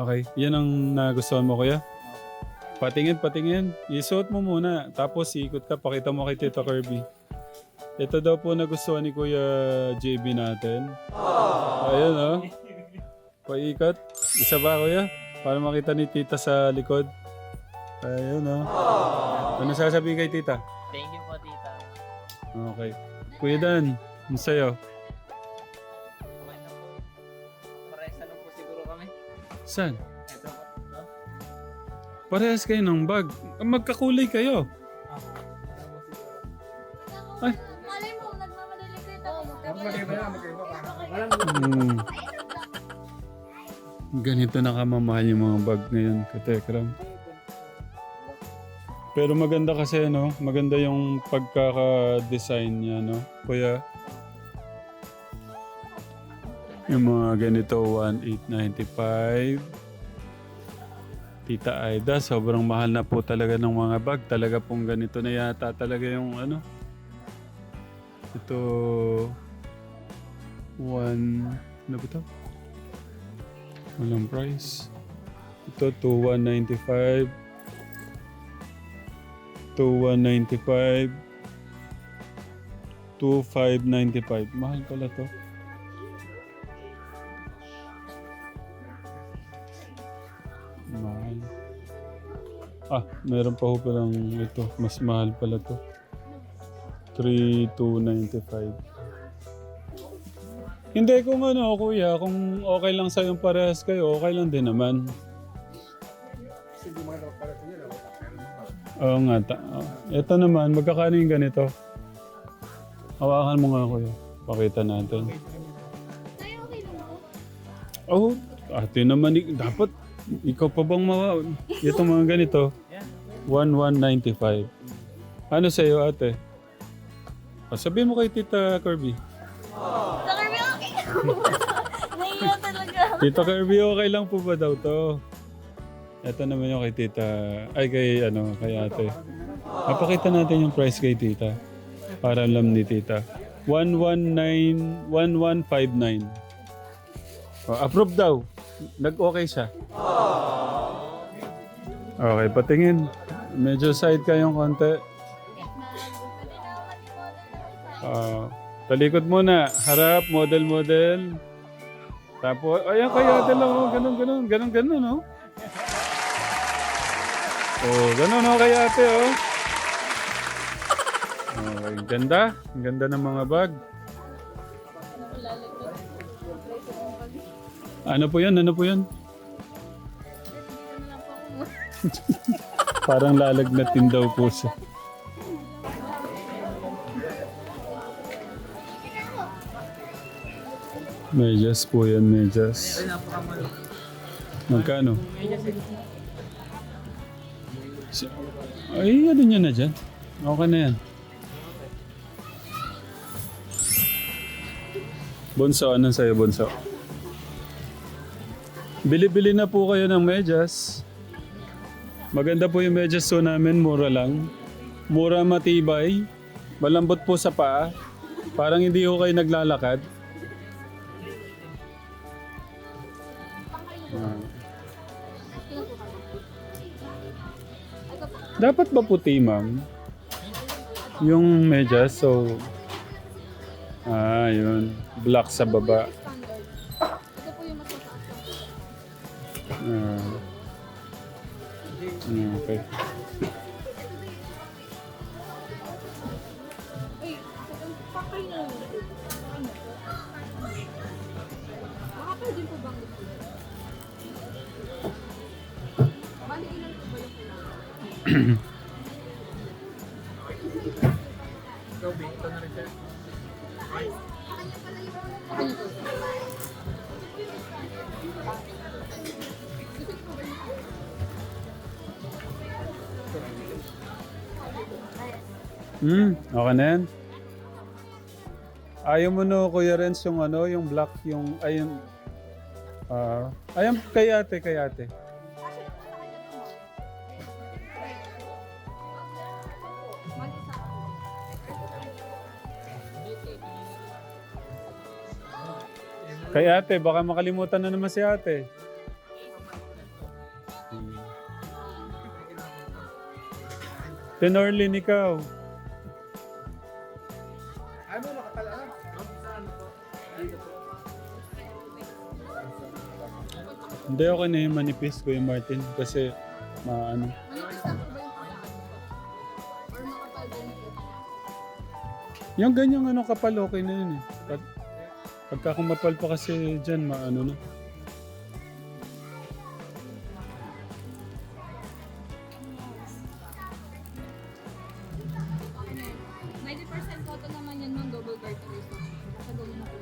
Okay, yan ang nagustuhan mo kuya? Patingin, patingin. Isuot mo muna. Tapos ikot ka, pakita mo kay Tita Kirby. Ito daw po nagustuhan ni Kuya JB natin. Ayun oh. Paikat. Isa ba kuya? Para makita ni Tita sa likod. Ayun oh. Ano sasabihin kay Tita? Thank you po, tita. Okay. Kuya Dan, ano sa'yo? Okay na po. Parehas na lang po siguro kami. Saan? Ito po. No? Parehas kayo ng bag. Magkakulay kayo. Ay. Malay mo, nagmamadali kayo tapos Hmm. Ganito na kamamahal yung mga bag ngayon, Katekram. Pero maganda kasi, no? Maganda yung pagkaka-design niya, no? Kuya, yung mga ganito, 1,895. Tita Aida, sobrang mahal na po talaga ng mga bag. Talaga pong ganito na yata talaga yung ano. Ito, ano ba ito? Walang price. Ito, 2,195. 2,195. 2,595. Mahal pala to. Mahal. Meron pa ho palang ito. Mas mahal pala to. 3,295. Hindi, kung ano, kuya, kung okay lang sa'yo parehas kayo, okay lang din naman. Oo nga. Ito naman, magkakano yung ganito? Hawakan mo nga, kuya. Pakita natin. tayo okay lang ako. Oh, ate naman, dapat ikaw pa bang itong mga ganito? 1,195. Ano sa'yo, ate? Sabihin mo kay Tita Kirby. Sa Kirby, okay lang. Naiiyak talaga. Tita Kirby, okay lang po ba daw to? Ito naman yung kay Tita, kay ate. Papakita natin yung price kay Tita. Para alam ni Tita. 1,159. Approve daw. Nag-okay siya. Okay, patingin. Medyo side kayong konti. Talikod muna. Harap, model. Tapos, ayan kaya ate lang. Ganun, oh. Oh, ganun, oh, kaya ate, oh. Okay, ganda. Ang ganda ng mga bag. Ano po yan? Parang lalagnatin daw po siya. Medyas po yan, medyas. Magkano? Ay, ano nyo na dyan? Okay na yan. Bunso, anong sa'yo, Bunso? Bili-bili na po kayo ng medyas. Maganda po yung medyas po namin, mura lang. Mura, matibay. Malambot po sa paa. Parang hindi ko kayo naglalakad. Dapat ba puti, ma'am? Yung medyas, so... yun. Black sa baba. Standard. Ito po yung mas mataas. Okay. Uy, pakay na. Baka pwede po bang ito? Bali, ilan po ba yung kailangan? Okay na yan. Ayaw mo no, Kuya Renz, yung yung black, yung, ayun. Ayun, kay ate. Kay ate, baka makalimutan na naman si ate. Tenorlin, ikaw. Ano nakatala? Saan po? Dito po. Hindi ako na yung manipis, Kuya Martin, kasi maano. Yung ganyang ano kapal, okay na yun eh. Pagka kumapal pa kasi dyan, maano na. Photo naman yan ng double cartridge. Sa double na po.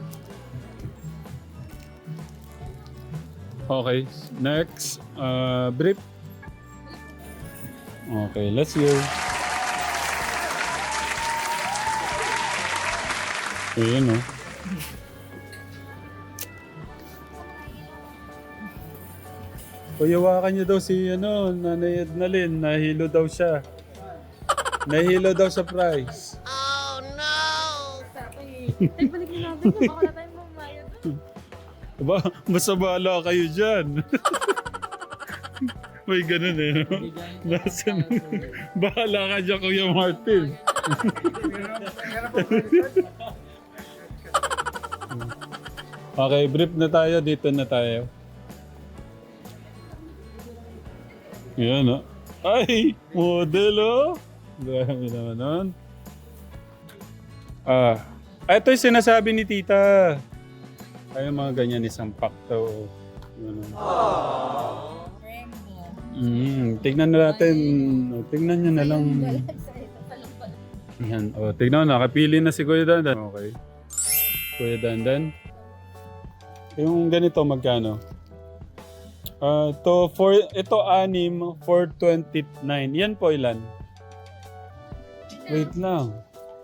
Okay, next, brief. Okay, let's go. Ayan o. Kuyawakan niyo daw si Nanay Ednalyn. Nahilo daw siya. Nahilo daw sa prize. Ay, balik na natin. Baka wala tayong mamayad. Basta bahala kayo dyan. May ganun eh. No? Nasaan? Bahala ka dyan, Kuya Martin. Okay, brief na tayo. Dito na tayo. Yan o. Ay! Model o! Grabe naman nun. Ito yung sinasabi ni tita. Ay, mga ganyan isang pack to. Tignan na natin. Tignan nyo na lang. Yan. Tignan na. Nakapili na si Kuya Dandan. Okay. Kuya Dandan. Yung ganito, magkano? Ito 6, 429. Yan po ilan? Wait lang.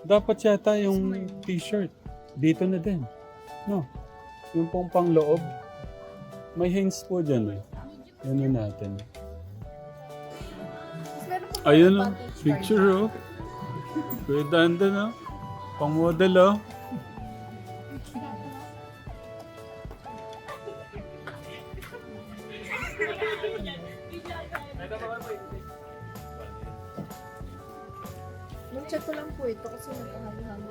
Dapat yata yung t-shirt. Dito na din. No. Yung pong pangloob. May hangs po dyan eh. Yan na natin. Ayun o. Picture o. Kuya Dandan o. Pang model o. Check ko lang po ito kasi nagkahalo-halo.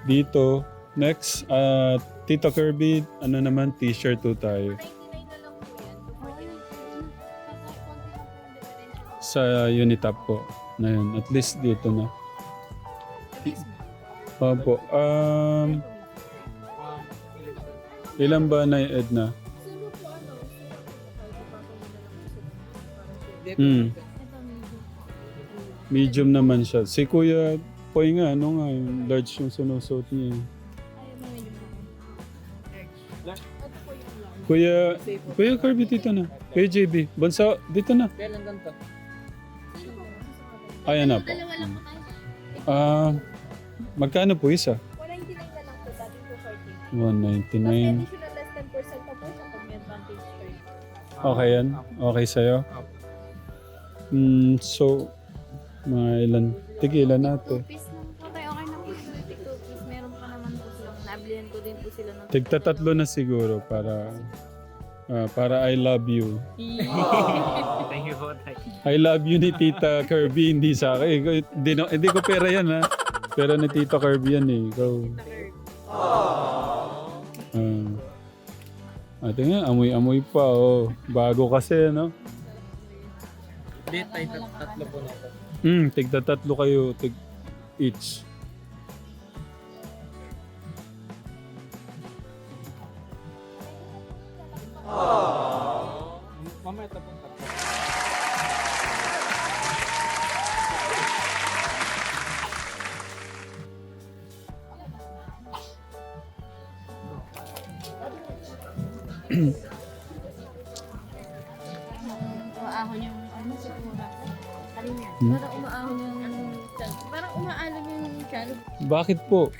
Dito. Next, Tito Kirby, ano naman, t-shirt to tayo. 99 na lang po yan. Sa Unitap po. Na yun. At least dito na. Opo. Ilan ba na Edna? Siguro po ano, Medium naman siya. Si Kuya Poy nga, ano nga, yung large yung sinusuot niya. Kuya Kirby, dito na. Kuya JB, Bansa, dito na. Kailan ganito? Ayan na po. Dalawa lang po tayo. Magkano po isa? 199 na lang po, dati po 40. 199. Mas additional less than percent pa po siya pag may advantage trade. Okay yan? Okay sa'yo? So, mga ilan? Tigilan natin. 2 piece lang po tayo. Okay na po. 2 piece. Meron pa naman po silang. Nablihan ko din po sila ng Tigta tatlo na siguro para I love you. Thank you po, Tay. I love you ni Tita Kirby, hindi sa akin. Hindi ko pera yan ha. Pero ni Tita Kirby yan eh. Ikaw. Ate nga, amoy-amoy pa oh. Bago kasi no. Hindi, Tay, tatlo po na po. Tigta tatlo kayo, each. Mamaya ito po tatlo. umaahon yung ano siguro. Alin yan? Parang umaahon yung parang umaalam yung chan. Bakit po?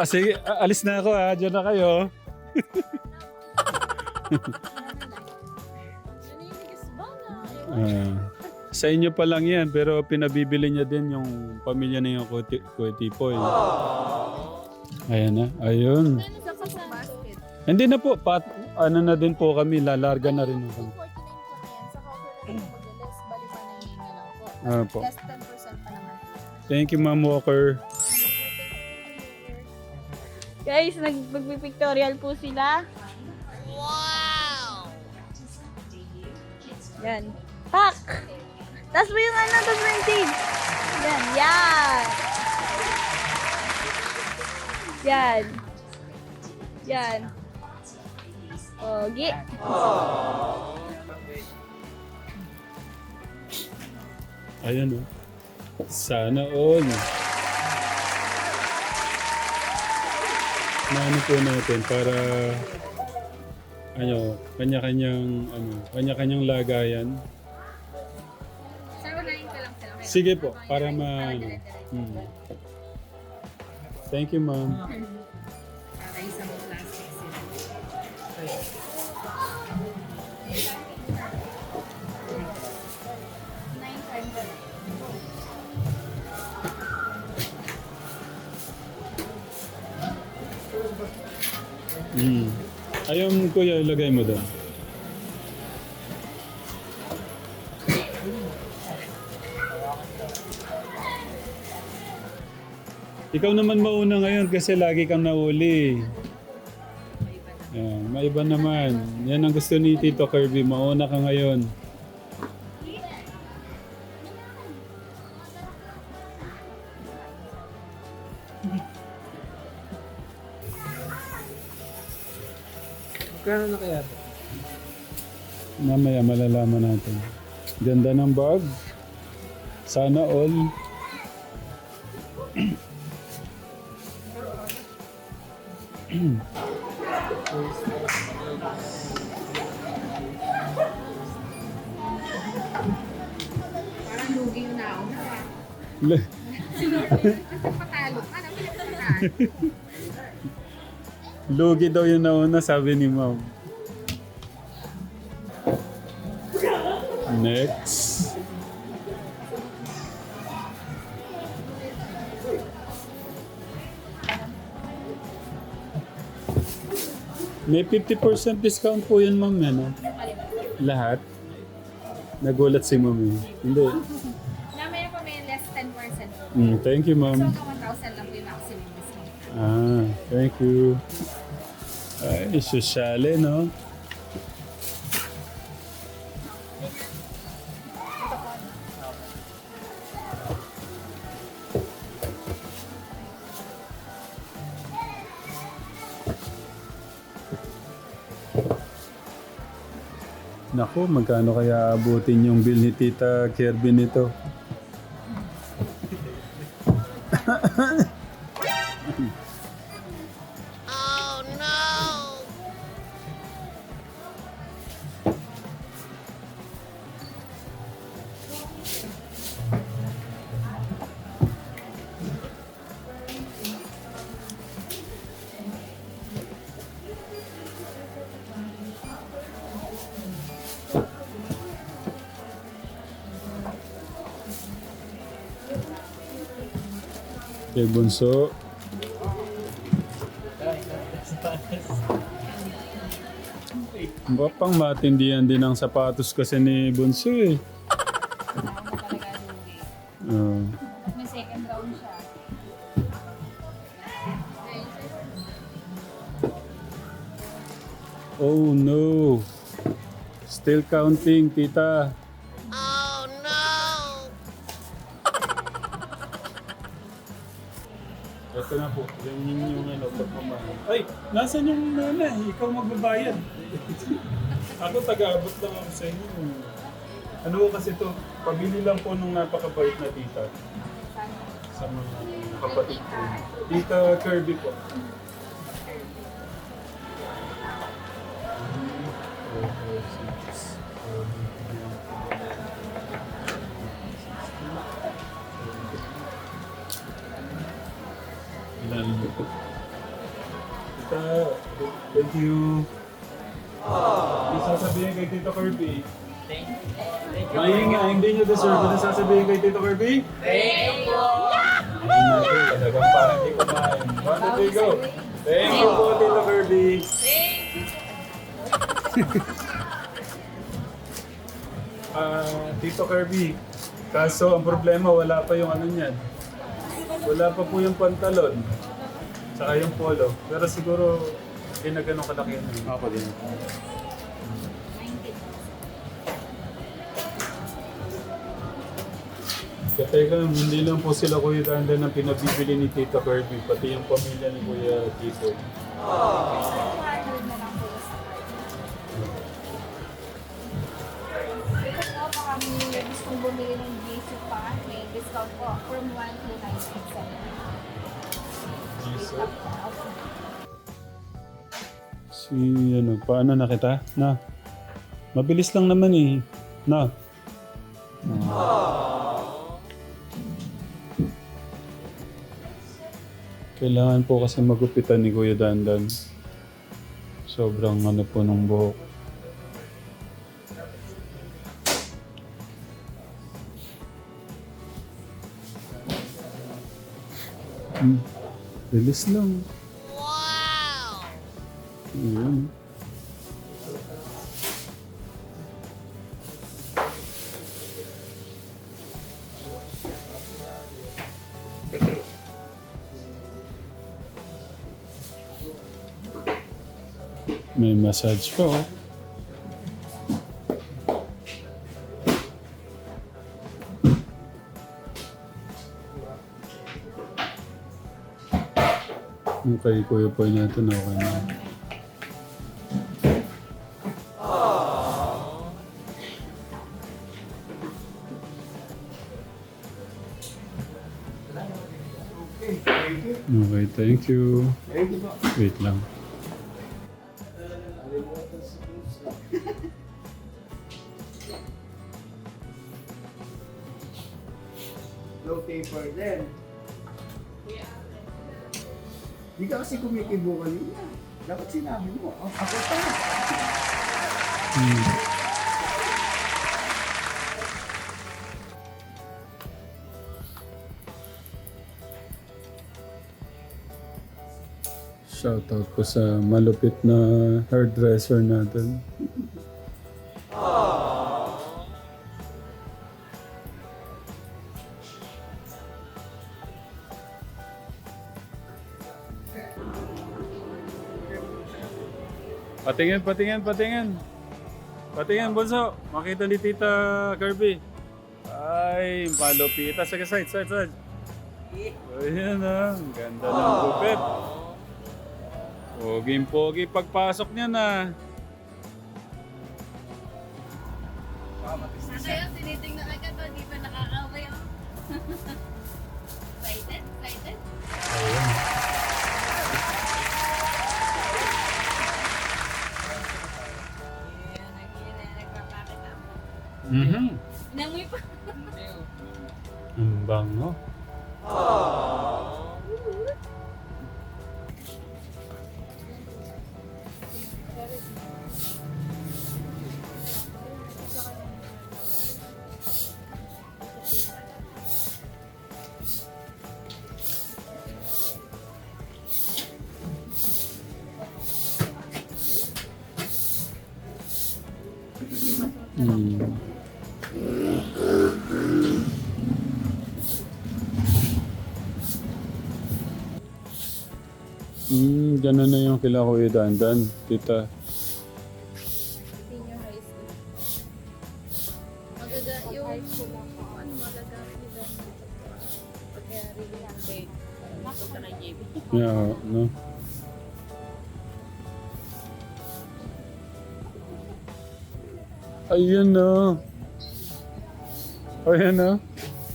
Sige, alis na ako ha. Diyan na kayo. Naninigas ba na? Sa inyo pa lang yan, pero pinabibili niya din yung pamilya na yung Kuya Tipoy. Ayan na, ayun. Sa basket. Hindi na po, ano na din po kami, lalarga na rin kami. 49 po na yan. Sa cover na lang mag-less, bali 190 na lang po. Po. Less 10% pa naman. Thank you, Ma'am Walker. Guys, magpipictorial po sila. Wow! Yan. Pak! Tapos mo yung ano, tapos mo yung tig. Yan, yan! Yan. Yan. Pogi. Ayan o. Sana all. Naano po natin para kanya-kanyang lagayan. Sir, unahin ko lang sila. Sige po, para Thank you, ma'am. Para isang plastic sila. Ayun, kuya, ilagay mo doon. Ikaw naman mauna ngayon kasi lagi kang nauli. Yan, maiba naman. Yan ang gusto ni Tito Kirby. Mauna ka ngayon. Magkano na kaya ito? Mamaya malalaman natin. Ganda ng bag. Sana all. Parang lugi yung nauna. Le- Patalo ka na. Patalo. Lugi daw yung nauna, sabi ni ma'am. Next. May 50% discount po yun, ma'am. Ano? Lahat? Nagulat si ma'am. Hindi. Namaya po may less 10%. Thank you, ma'am. So, 1,000 lang po yung maximum discount. Thank you. Ay, sosyale, no? Naku, magkano kaya abutin yung bill ni Tita Kirby nito? Kay Bunso. Pang matindihan din ang sapatos kasi ni Bunso eh. May second round siya. Oh no. Still counting, tita. Ito na po, yung ano, pagmamahal. Ay, nasan yung nanay? Ikaw magbabayad. Ako taga-abot lang ako sa inyo. Ano ko kasi to, pabili lang po nung napakabait na tita. Sa mga kapatid ko. Tita Kirby po. Tita, thank you. Ano sasabihin kay Tito Kirby? Thank you. Mahinga, hindi nyo deserve. Ano sasabihin kay Tito Kirby? Thank you! Talagang parang di kumain. 1, 2, 3, go! Thank you po, Tito Kirby. Thank Tito Kirby, kaso ang problema wala pa yung ano niyan. Wala pa po yung pantalon. Tsaka yung polo. Pero siguro hindi na ganun kalaki yan. Ako din. Teka, hindi lang po sila Kuya Dandan ang pinabibili ni Tito Kirby, pati yung pamilya ni Kuya Tito. Ito po, baka may gustong bumili ng GC pa, may discount po from 1 to 987. Si ano, paano na kita? Na. Mabilis lang naman eh. Na. Kailangan po kasi magupitan ni Kuya Dandan. Sobrang ano po ng buhok. Bilis lang. Wow! Ayan. May massage pa oh. Yung kay Kuya Poy natin okay na. Okay, thank you. Wait lang. Low taper din. Di ka kasi kumikibo kanina. Dapat sinabi mo. Oh, ako pa. Shoutout po sa malupit na hairdresser natin. Patingin, patingin, patingin. Patingin, Bunso. Makita ni Tita Kirby. Ay, malupita. Sige, side. Ayan ah. Ang ganda ng gupit. Pogi pagpasok niya na. Kaya tinitingnan agad ba, di ba nakakaway ako? Excited? Nagpapakita mo. Inamoy pa. Ang bango. Ganun na yung kila Kuya Dandan, Tita. Senior high school. Magagamit nila pagka really ang bake. Punta kay JB. Yeah, no? Ayun na. Ayun na.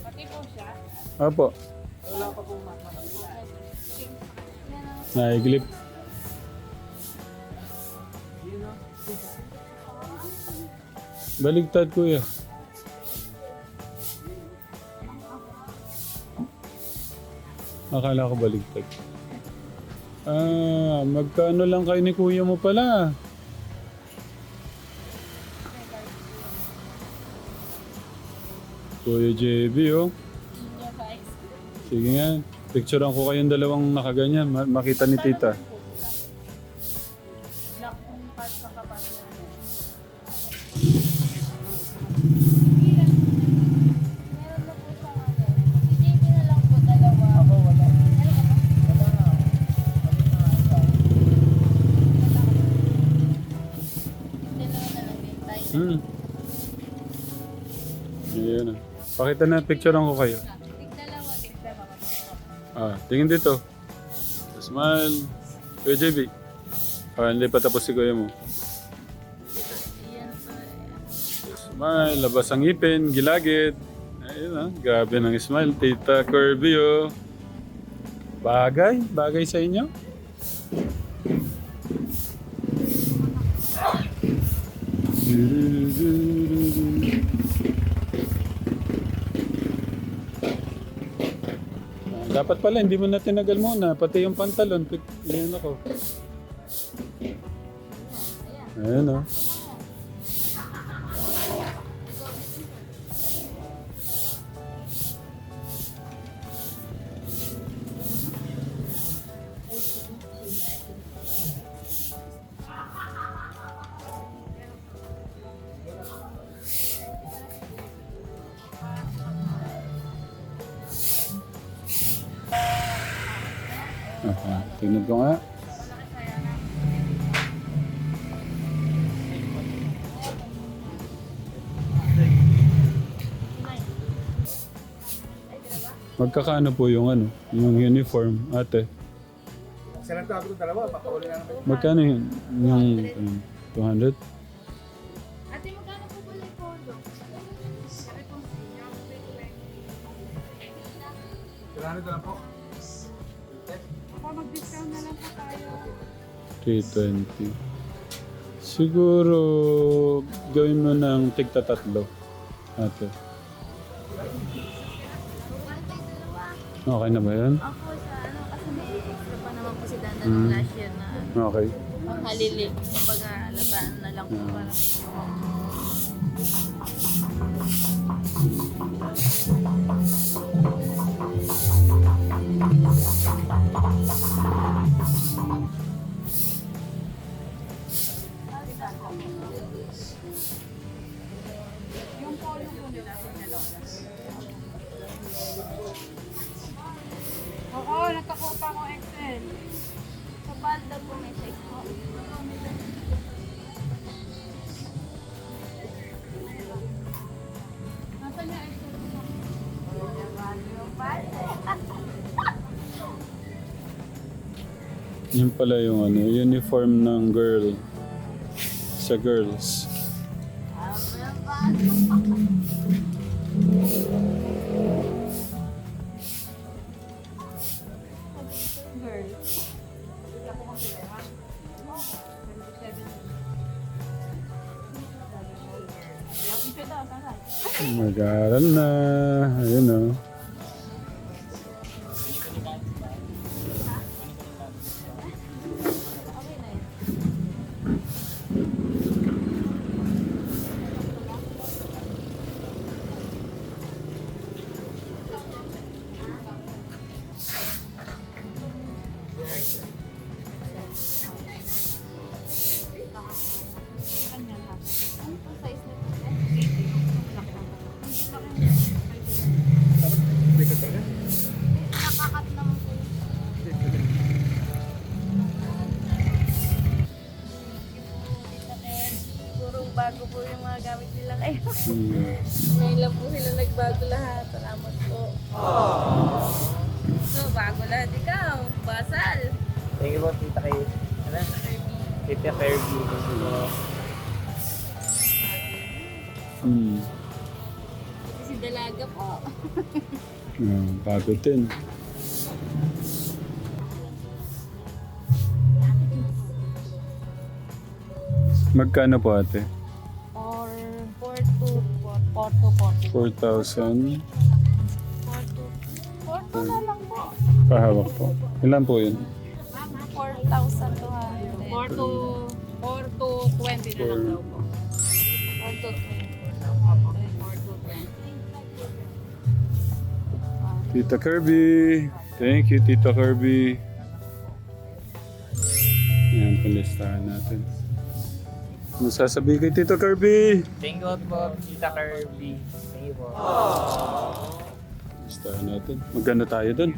Pati po siya. Apo. Naiglip. Baligtad kuya. Akala ko baligtad. Magkano lang kayo ni kuya mo pala? Kuya JB oh. Senior high school. Sige nga. Picturean ko kayong dalawang nakaganyan. Makita ni tita. Black kung pas sa kapas na. Pakita na, picturean ko kayo. Tigdalawa, tigdalawa. Ah, tingin dito. Smile. Kuya JB. Ah, hindi pa tapos si kuya mo. Yan pa. Smile, labas ang ngipin, gilagid. Ayun ah, grabe ng smile. Tita Kirby oh. Bagay? Bagay sa inyo? Dapat pala, hindi mo na tinagal muna. Pati yung pantalon. Ayan ako. Ayan o. Tingnan ko nga. Magkakaano po yung ano, yung uniform, ate? Silang tabi ko dalawa, baka uli na naman. Magkano yun? Yung 200? Ate, magkano po pala yung pondo? Sila na lang po. Mag-discount na lang po tayo. 320. Siguro gawin mo ng tigta tatlo, ate. Okay na ba yan? Ako sa ano, kasi may extra pa naman po si Danda nung last year na Okay. panghalilig. Kumbaga, laban na lang po para medyo. Yung polo po nila sa Oo, nakakupa ko Excel. Sa balda po may size po. Nasaan yung Excel po? Yung balda. Yun pala yung ano, uniform ng girl. Sa girls. Mag-aaral na. Ayun o. Nakakat naman po. Siguro bago po yung mga gamit nila kayo. Ngayon lang po sila nagbago lahat. Salamat po. So, bago lahat ikaw. Basal. Thank you po, tita kay, ano? Tita Kirby. Si Dalaga po. Bago din. Magkano po ate? Or 4,240. 4,000. 4,200 na lang po. Pahawak po. Ilan po yun? 4,200. 4 to 20 na lang daw po. 4 to 20. Tita Kirby. Thank you, Tita Kirby. Ayan, pulistahan natin. Ano sasabihin kay Tita Kirby? Thank you po, tita Kirby. Thank you po. Pulistahan natin. Magkano tayo dun?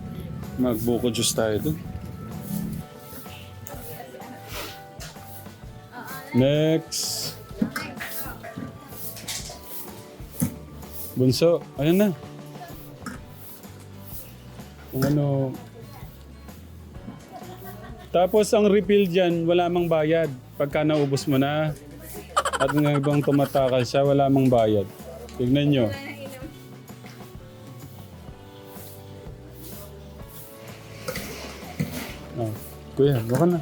Magbuko juice tayo dun. Next. Bunso, ayun na. Kung ano. Tapos ang refill dyan, wala mang bayad. Pagka naubos mo na. At ng ibang tumatakal siya, wala mang bayad. Tignan nyo. Oh, kuya, baka na.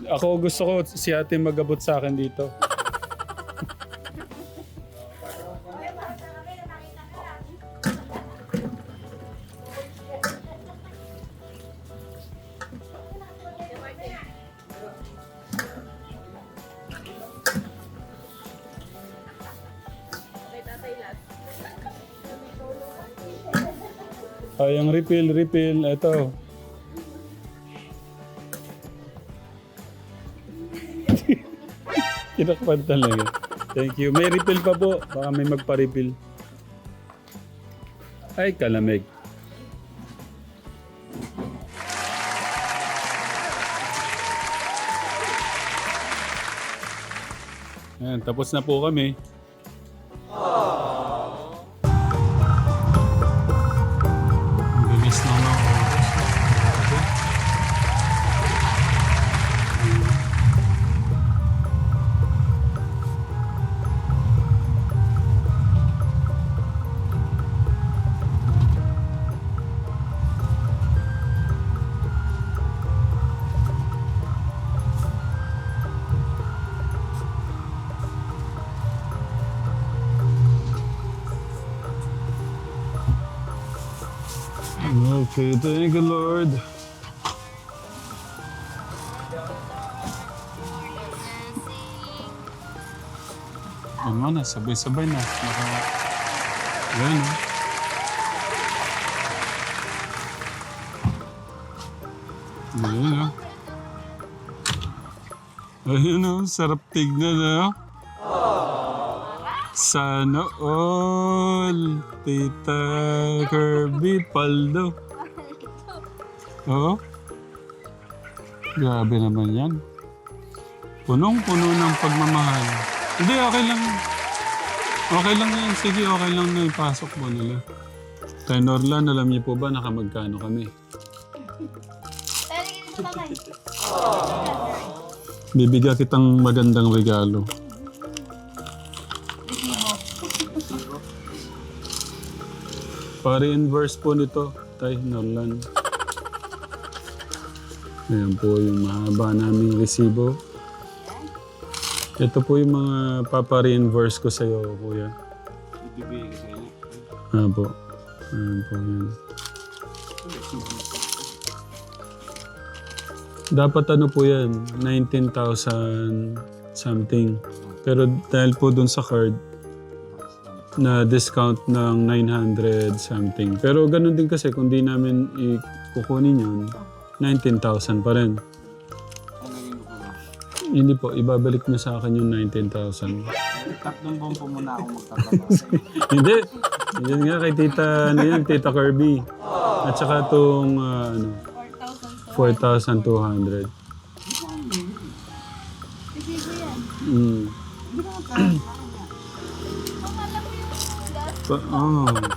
Ako gusto ko si ate mag-abot sa akin dito. Ay, ang refill, ito. Kinakpan talaga. Thank you. May refill pa po. Baka may magpa-refill. Ay, kalamig. Ayan, tapos na po kami. Ang bilis na ng oras. Okay, thank you, Lord. Ano na, sabay-sabay na. Ayan, oh. Ayan, oh. Ayan, oh. Sarap tignan, oh. Sana all, Tita Kirby, Paldo. Oo. Grabe naman yan. Punong-puno ng pagmamahal. Hindi, okay lang. Okay lang yan. Sige, okay lang na ipasok mo nila. Kay Norlan, alam niyo po ba nakamagkano kami? Bibigyan kitang magandang regalo. Pa-reimburse po nito, Tay Norlan. Ayan po yung mahaba naming resibo. Ito po yung mga papa-reimburse ko sa'yo, kuya. Ibibigay ko sa inyo. Po. Ayan po yan. Dapat ano po yan, 19,000 something. Pero dahil po dun sa card, na discount ng 900 something. Pero ganun din kasi kung di namin ikukunin yun, 19,000 pa rin. Hindi po, ibabalik niyo sa akin yung 19,000. Tatlong buwan po muna ako magtatrabaho. Hindi. Yan nga kay Tita, ano yan, Tita Kirby. At saka itong 4,200.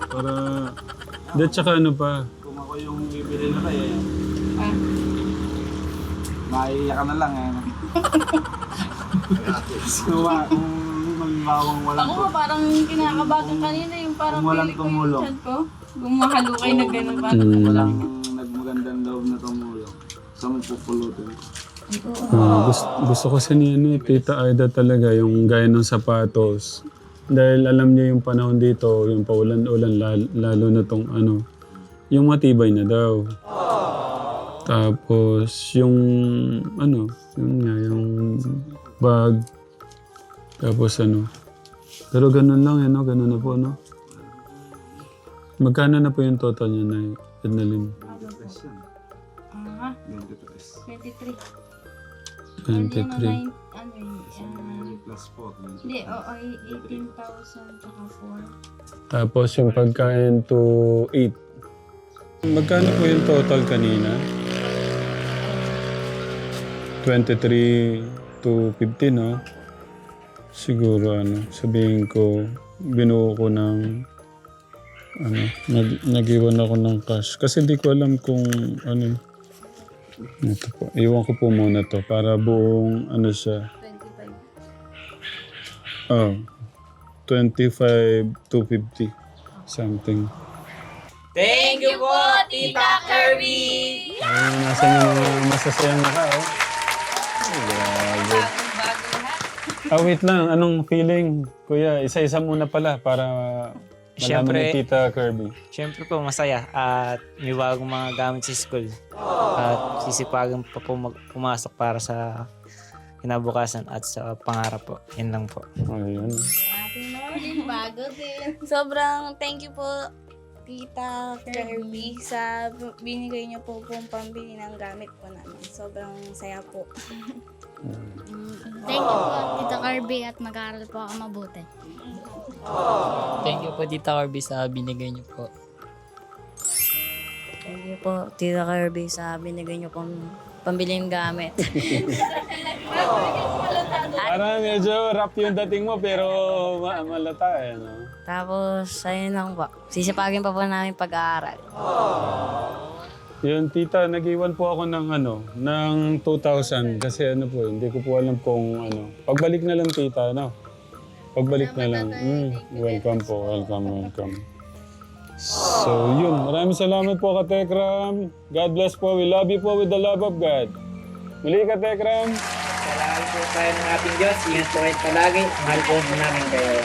Para... Hindi, tsaka ano pa. Kung ako yung bibili na kayo, maiiyak ka na lang eh. So, kung magbawang walang Ako nga parang kinakabagan kanina yung parang Kung walang pili ko yung tumulong. chat ko. Gumahalukay na gano'n ba? walang nagmagandang loob na tumulong, so magpupulutin. Gusto ko sa niya ni Tita Aida talaga yung gaya ng sapatos. Dahil alam niyo yung panahon dito, yung paulan-ulan, lalo na tong ano, yung matibay na daw. Tapos yung ano, yung bag. Tapos ano. Pero ganun lang no? Ganun na po, no? Magkano na po yung total niya na Ednalyn? 23. 23. Plus 4. Hindi, oo, 18,000 tsaka 4. Tapos yung pagkain to 8. Magkano po yung total kanina? 23 to 50, no? Siguro, sabihin ko, binuo ko ng, nag-iwan ako ng cash. Kasi di ko alam kung, ito po. Iwan ko po muna to para buong, siya. 25. 25 to 50. Something. Thank you po, Tita Kirby! Ayun, nasa yung mga masasayang naka, oh. Ay, grabe. Wait lang. Anong feeling? Kuya, isa-isa muna pala para malaman Siyempre- ni Tita Kirby. Siyempre po, masaya at may bagong mga gamit sa school. At sisipagan pa po pumasok para sa kinabukasan at sa pangarap po. Yan lang po. Ayun. Ating Marlin, bago din. Sobrang thank you po, Tita Kirby, sa binigay niyo po pong pambili ng gamit po namin. Sobrang saya po. Thank you po, Tita Kirby, at mag-aaral po ako mabuti. Thank you po, Tita Kirby, sa binigay niyo po. Thank you po, Tita Kirby, sa binigay niyo pong pambiling gamit. Parang medyo rap yung dating mo pero malata no? Tapos, ayun lang po. Sisipagin pa po namin pag-aaral. Yun, tita, nag-iwan po ako ng ng 2,000 kasi po, hindi ko po alam kung Pagbalik na lang, tita, Pagbalik na lang. Welcome po, welcome. So, yun. Maraming salamat po, Katekram. God bless po. We love you po with the love of God. Muli, Katekram. Salamat po tayo ng ating Diyos. Ingat po kayo palagi. Mahal po namin kayo.